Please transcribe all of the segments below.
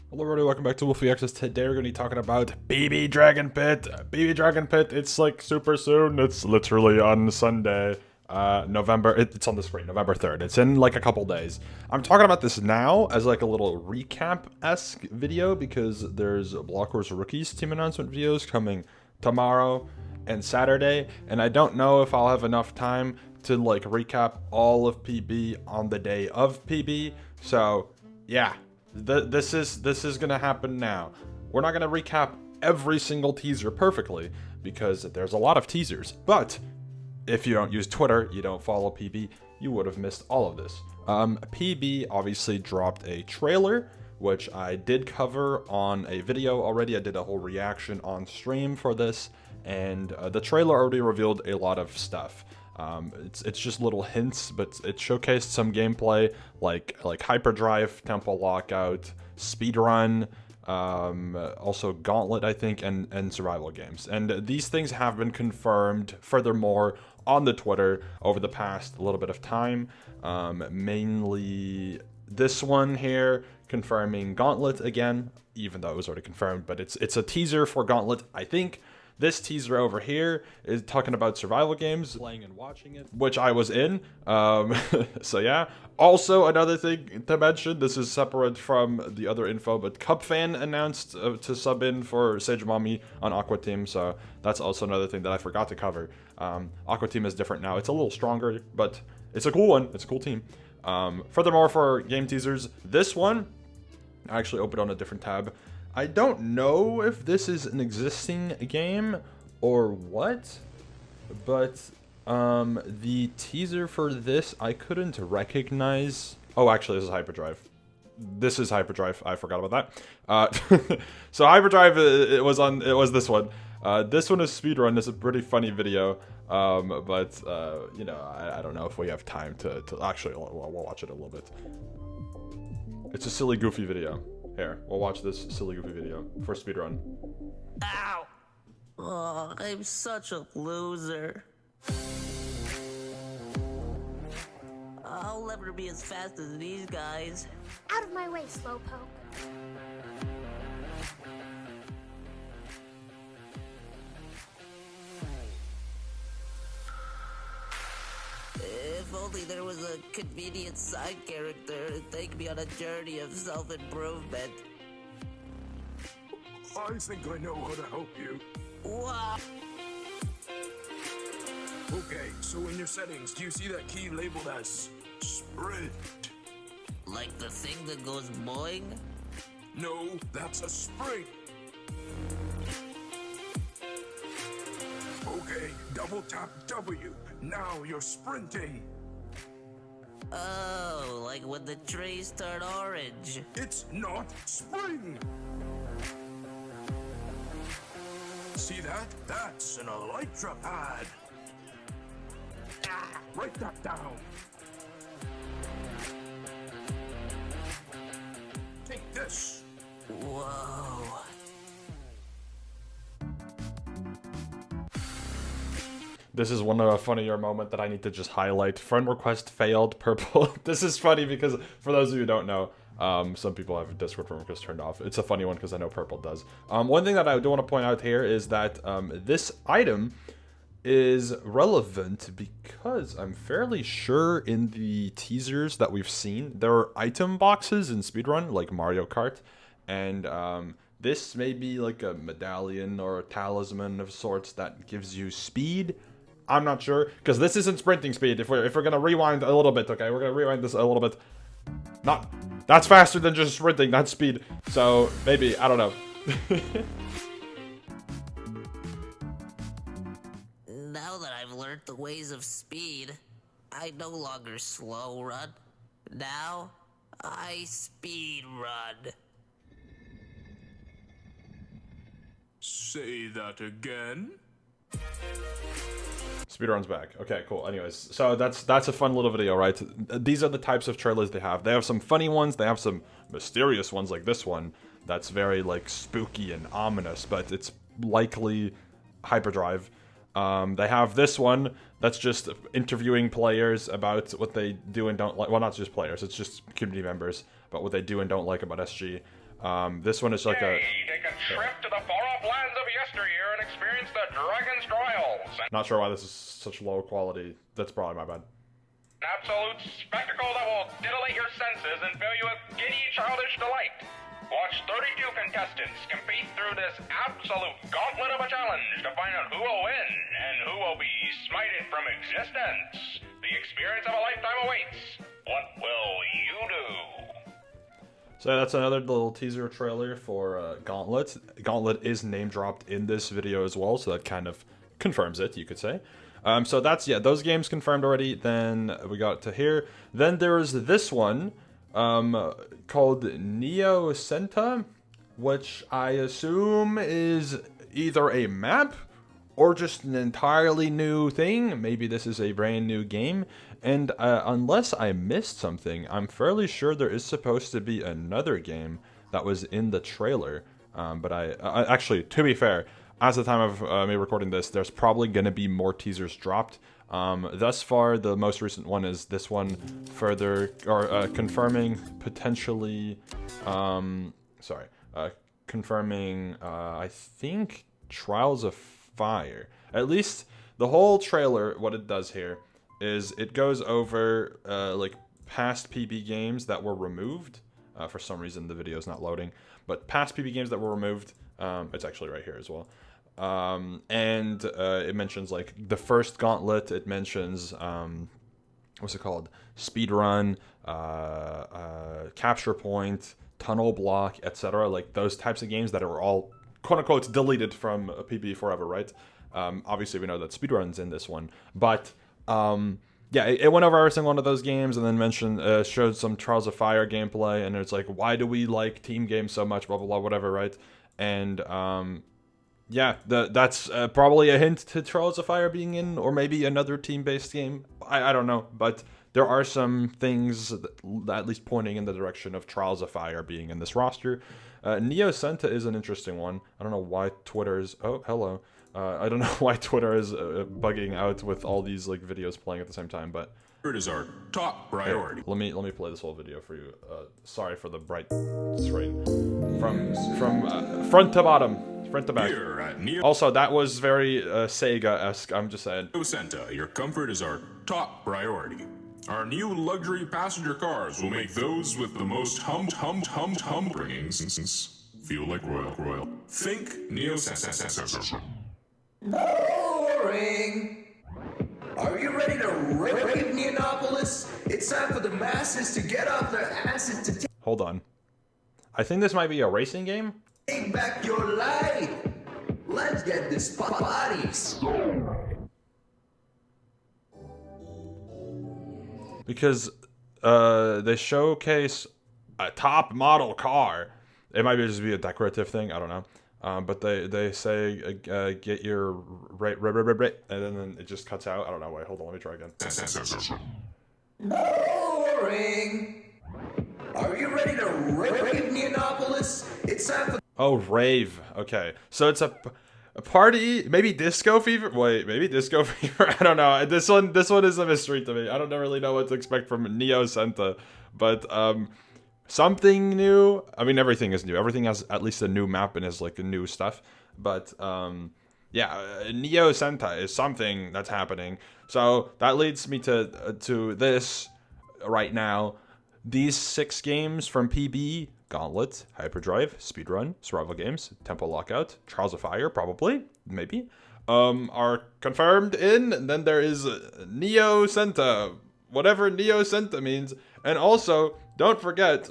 Hello everybody, welcome back to Wolfeei. Today we're going to be talking about BB Dragon Pit. BB Dragon Pit, it's like super soon. It's literally on Sunday, it's on the screen, November 3rd. It's in like a couple days. I'm talking about this now as like a little recap-esque video because there's Block Wars Rookies team announcement videos coming tomorrow and Saturday, and I don't know if I'll have enough time to like recap all of PB on the day of PB. So yeah. This is gonna happen now. We're not gonna recap every single teaser perfectly because there's a lot of teasers. But if you don't use Twitter, you don't follow PB, you would have missed all of this. PB obviously dropped a trailer, which I did cover on a video already. I did a whole reaction on stream for this, and the trailer already revealed a lot of stuff. It's just little hints, but it showcased some gameplay like hyperdrive, tempo lockout, speedrun, also gauntlet, I think, and survival games. And these things have been confirmed furthermore on the Twitter over the past little bit of time. Mainly this one here confirming gauntlet again, even though it was already confirmed, but it's a teaser for gauntlet, I think. This teaser over here is talking about survival games, playing and watching it, which I was in. So yeah. Also, another thing to mention, this is separate from the other info, but Cupfan announced to sub in for Sage Mommy on Aqua Team, so that's also another thing that I forgot to cover. Aqua Team is different now. It's a little stronger, but it's a cool one. It's a cool team. Furthermore, for game teasers, this one, I actually opened on a different tab. I don't know if this is an existing game or what, but the teaser for this I couldn't recognize. Oh, actually, this is Hyperdrive. This is Hyperdrive. I forgot about that. So Hyperdrive, it was this one. This one is speedrun. It's a pretty funny video, but you know, I don't know if we have time to actually. We'll watch it a little bit. It's a silly, goofy video. Here, we'll watch this silly goofy video for speedrun. Ow! Oh, I'm such a loser. I'll never be as fast as these guys. Out of my way, Slowpoke. If only there was a convenient side character to take me on a journey of self-improvement. I think I know how to help you. Wow! Okay, so in your settings, do you see that key labeled as sprint? Like the thing that goes boing? No, that's a spring. Okay, double tap W. Now you're sprinting. Oh, like when the trees turn orange. It's not spring. See that? That's an elytra pad. Write that down. Take this. Whoa. This is one funnier moment that I need to just highlight. Friend request failed, purple. This is funny because for those of you who don't know, some people have Discord friend request turned off. It's a funny one because I know purple does. One thing that I do want to point out here is that this item is relevant because I'm fairly sure in the teasers that we've seen, there are item boxes in speedrun, like Mario Kart, and this may be like a medallion or a talisman of sorts that gives you speed. I'm not sure, because this isn't sprinting speed. If we're gonna rewind a little bit, okay, we're gonna rewind this a little bit. That's faster than just sprinting, that's speed. So maybe, I don't know. Now that I've learned the ways of speed, I no longer slow run. Now, I speed run. Say that again. Speedrun's back. Okay, cool. Anyways, so that's a fun little video, right? These are the types of trailers they have. They have some funny ones. They have some mysterious ones like this one that's very like spooky and ominous, but it's likely hyperdrive. They have this one that's just interviewing players about what they do and don't like. Well, not just players, it's just community members, about what they do and don't like about SG. This one is like a... Take a trip to the far-off lands of yesteryear and experience the Dragon's Trials. Not sure why this is such low quality. That's probably my bad. An absolute spectacle that will titillate your senses and fill you with giddy childish delight. Watch 32 contestants compete through this absolute gauntlet of a challenge to find out who will win and who will be smited from existence. The experience of a lifetime awaits. What will you do? So that's another little teaser trailer for Gauntlet. Gauntlet is name dropped in this video as well, so that kind of confirms it, you could say. So that's, yeah, those games confirmed already. Then we got to here. Then there's this one called Neo Senta, which I assume is either a map or just an entirely new thing. Maybe this is a brand new game. And unless I missed something, I'm fairly sure there is supposed to be another game that was in the trailer. But I actually, to be fair, as the time of me recording this, there's probably going to be more teasers dropped. Thus far, the most recent one is this one, further or confirming potentially. Confirming. I think Trials of Fire. At least the whole trailer. What it does here is it goes over like past PB games that were removed. For some reason, the video is not loading. But past PB games that were removed. It's actually right here as well. And it mentions like the first Gauntlet. It mentions what's it called? Speedrun, Capture Point, Tunnel Block, etc. Like those types of games that are all quote unquote deleted from PB forever, right? Obviously, we know that Speedrun's in this one, but yeah, it went over every single one of those games and then mentioned showed some Trials of Fire gameplay, and it's like, why do we like team games so much? Blah blah blah, whatever, right? And yeah, that's probably a hint to Trials of Fire being in, or maybe another team-based game. I don't know, but there are some things that at least pointing in the direction of Trials of Fire being in this roster. Neo Senta is an interesting one. I don't know why Twitter is... Oh, hello. I don't know why Twitter is bugging out with all these like videos playing at the same time, but... It is our top priority. Let me play this whole video for you. Sorry for the bright screen. From front to bottom. Front to back. Here at Neo Also, that was very Sega-esque, I'm just saying. Senta, your comfort is our top priority. Our new luxury passenger cars will make those with the most hum bringings feel like royal. Think Neo Senta. Boring! Are you ready to rave Neonopolis? It's time for the masses to get off their asses to Hold on. I think this might be a racing game. take back your life. Let's get this party started. Because they showcase a top model car. It might just be a decorative thing, I don't know. But they say get your rate, and then it just cuts out. I don't know. Wait, hold on. Let me try again. Boring! Are you ready to rave Neonopolis? It's time for Oh, rave. Okay, so it's a party, maybe disco fever. Wait, maybe disco fever. I don't know. This one is a mystery to me. I don't really know what to expect from Neo Senta, but something new. I mean, everything is new. Everything has at least a new map and is like new stuff. But yeah, Neo Senta is something that's happening. So that leads me to this right now. These 6 games from PB: Gauntlet, Hyperdrive, Speedrun, Survival Games, Temple Lockout, Trials of Fire, probably, maybe, are confirmed in. And then there is Neo Senta, whatever Neo Senta means. And also, don't forget,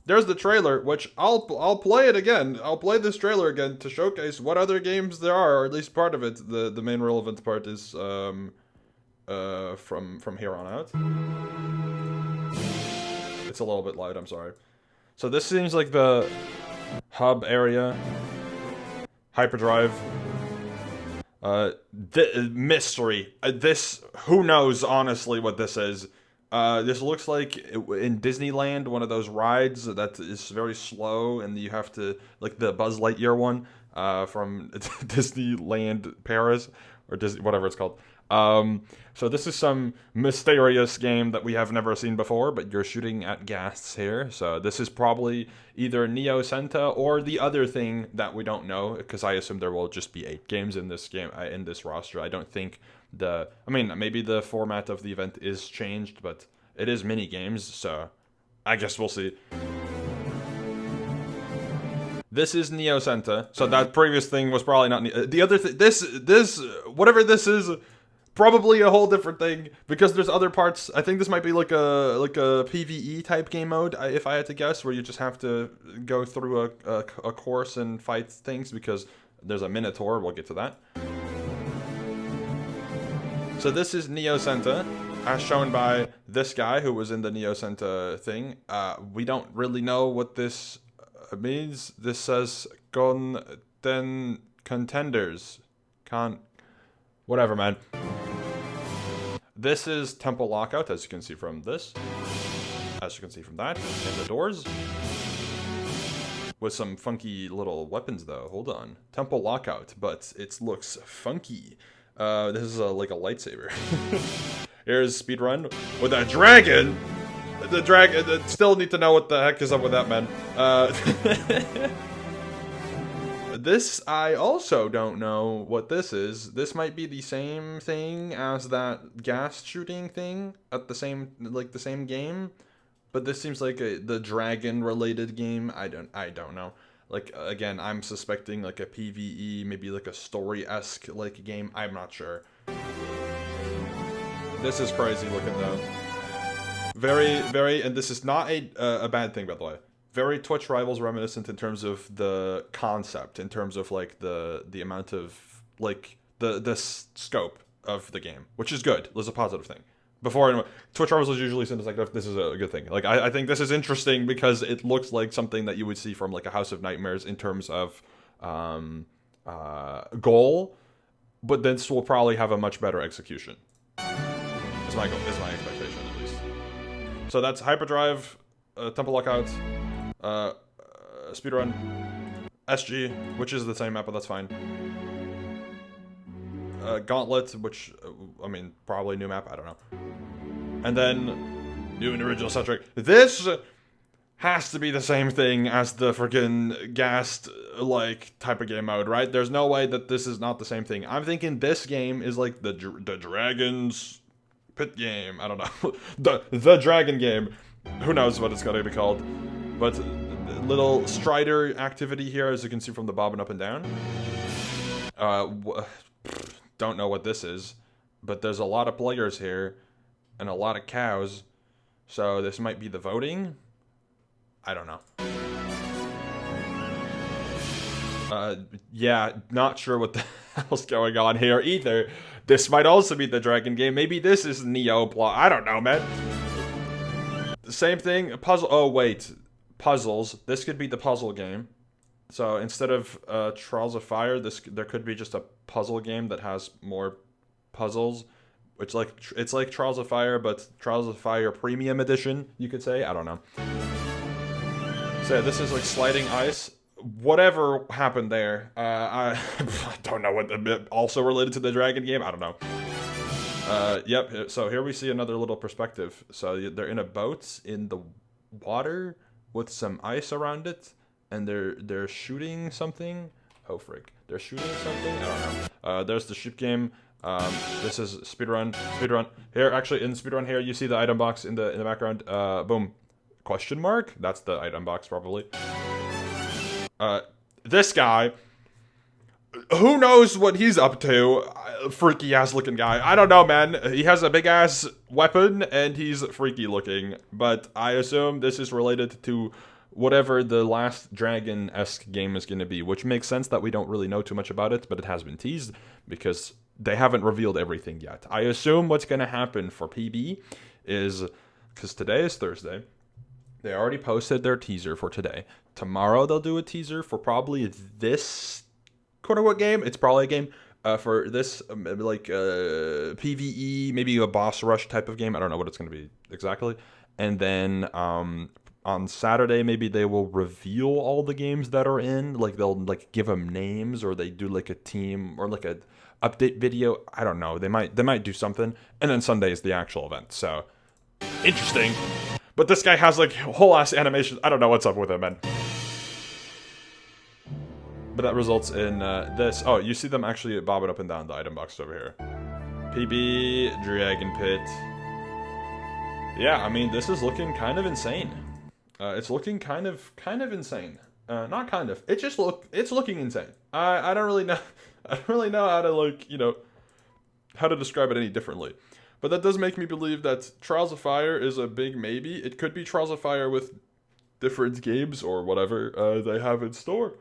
there's the trailer, which I'll play it again. I'll play this trailer again to showcase what other games there are, or at least part of it. The main relevant part is from here on out. It's a little bit loud, I'm sorry. So this seems like the hub area. Hyperdrive. Mystery. This, who knows honestly what this is. This looks like in Disneyland, one of those rides that is very slow, and you have to, like the Buzz Lightyear one from Disneyland Paris, or Disney, whatever it's called. So this is some mysterious game that we have never seen before, but you're shooting at ghasts here. So this is probably either Neo Senta or the other thing that we don't know, because I assume there will just be 8 games in this game, in this roster. I don't think maybe the format of the event is changed, but it is mini games, so I guess we'll see. This is Neo Senta, so that previous thing was probably not the other thing. This whatever this is, probably a whole different thing, because there's other parts. I think this might be like a PvE type game mode, if I had to guess, where you just have to go through a course and fight things, because there's a Minotaur. We'll get to that. So this is Neo Senta, as shown by this guy who was in the Neo Senta thing. We don't really know what this means. This says contenders. Whatever, man. This is Temple Lockout, as you can see from this. As you can see from that. And the doors. With some funky little weapons, though. Hold on. Temple Lockout, but it looks funky. This is like a lightsaber. Here's speedrun with a dragon. The dragon. Still need to know what the heck is up with that, man. This, I also don't know what this is. This might be the same thing as that gas shooting thing at the same game, but this seems like the dragon related game. I don't know. Like, again, I'm suspecting like a PvE, maybe like a story-esque like game. I'm not sure. This is crazy looking though. Very, very, and this is not a bad thing, by the way. Very Twitch Rivals reminiscent in terms of the concept, in terms of like the amount of like the scope of the game, which is good. There's a positive thing. Before, Twitch Rivals is usually seen as like, this is a good thing. Like, I think this is interesting because it looks like something that you would see from like a House of Nightmares in terms of goal, but this will probably have a much better execution. Is my expectation at least. So that's Hyperdrive, Temple Lockout, Speedrun, SG, which is the same map, but that's fine. Gauntlet, which, I mean, probably new map, I don't know. And then, new and original soundtrack. This has to be the same thing as the freaking gassed, like, type of game mode, right? There's no way that this is not the same thing. I'm thinking this game is like the Dragon's Pit game. I don't know. the Dragon game. Who knows what it's gonna be called. But little Strider activity here, as you can see from the bobbing up and down. Don't know what this is, but there's a lot of players here and a lot of cows, so this might be the voting. I don't know. Yeah, not sure what the hell's going on here either. This might also be the dragon game. Maybe this is Neo plot. I don't know, man. The same thing. Puzzle. Oh wait, puzzles. This could be the puzzle game. So instead of Trials of Fire, there could be just a puzzle game that has more puzzles, which it's like Trials of Fire, but Trials of Fire Premium Edition, you could say. I don't know. So yeah, this is like sliding ice. Whatever happened there, I don't know what. Also related to the dragon game, I don't know. Yep. So here we see another little perspective. So they're in a boat in the water with some ice around it. And they're shooting something. Oh frick! They're shooting something. I don't know. There's the ship game. This is speedrun. Speedrun here. Actually, in speedrun here, you see the item box in the background. Boom. Question mark. That's the item box probably. This guy. Who knows what he's up to? Freaky ass looking guy. I don't know, man. He has a big ass weapon and he's freaky looking. But I assume this is related to whatever the last Dragon-esque game is going to be, which makes sense that we don't really know too much about it, but it has been teased because they haven't revealed everything yet. I assume what's going to happen for PB is, because today is Thursday, they already posted their teaser for today. Tomorrow they'll do a teaser for probably this quote-unquote game. It's probably a game for this, PvE, maybe a boss rush type of game. I don't know what it's going to be exactly. And then on Saturday, maybe they will reveal all the games that are in. Like, they'll, like, give them names, or they do, like, a team, or, like, a update video. I don't know. They might do something. And then Sunday is the actual event. So interesting. But this guy has like whole ass animations. I don't know what's up with him, man. But that results in this. Oh, you see them actually bobbing up and down the item box over here. PB Dragon Pit. Yeah, I mean, this is looking kind of insane. It's looking kind of insane. Not kind of. It's looking insane. I don't really know. I don't really know how to, like, you know, how to describe it any differently. But that does make me believe that Trials of Fire is a big maybe. It could be Trials of Fire with different games or whatever they have in store.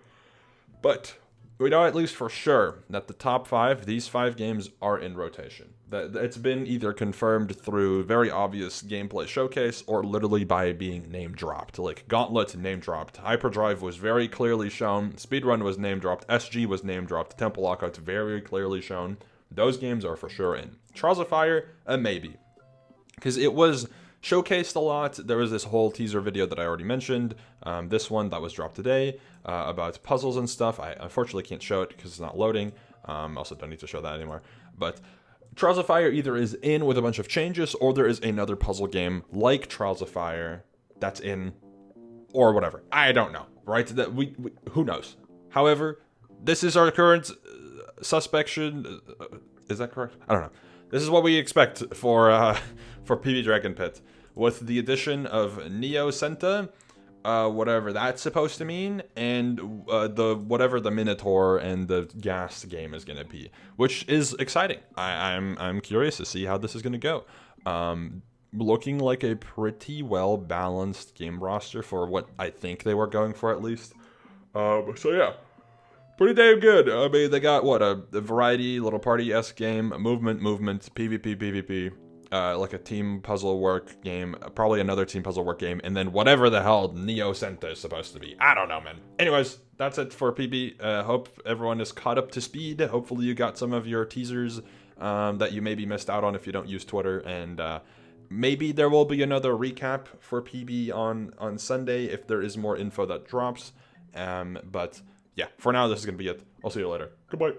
But we know at least for sure that the top 5, these 5 games are in rotation. That it's been either confirmed through very obvious gameplay showcase or literally by being name dropped. Like Gauntlet name dropped, Hyperdrive was very clearly shown, Speedrun was name dropped, SG was name dropped, Temple Lockout's very clearly shown. Those games are for sure in. Trials of Fire, a maybe. Because it was showcased a lot. There was this whole teaser video that I already mentioned. This one that was dropped today about puzzles and stuff. I unfortunately can't show it because it's not loading. Also don't need to show that anymore. But Trials of Fire either is in with a bunch of changes or there is another puzzle game like Trials of Fire that's in or whatever. I don't know, right? That we who knows? However, this is our current suspicion. Is that correct? I don't know. This is what we expect for PB Dragon Pit. With the addition of Neo Senta, whatever that's supposed to mean, and the whatever the Minotaur and the Gas game is going to be, which is exciting. I'm curious to see how this is going to go. Looking like a pretty well balanced game roster for what I think they were going for at least. So yeah. Pretty damn good. I mean, they got, what, a variety, little party-esque game, movement, PvP, like a team puzzle work game, probably another team puzzle work game, and then whatever the hell Neo Senta is supposed to be. I don't know, man. Anyways, that's it for PB. Hope everyone is caught up to speed. Hopefully you got some of your teasers that you maybe missed out on if you don't use Twitter, and maybe there will be another recap for PB on Sunday if there is more info that drops, but... yeah, for now, this is going to be it. I'll see you later. Goodbye.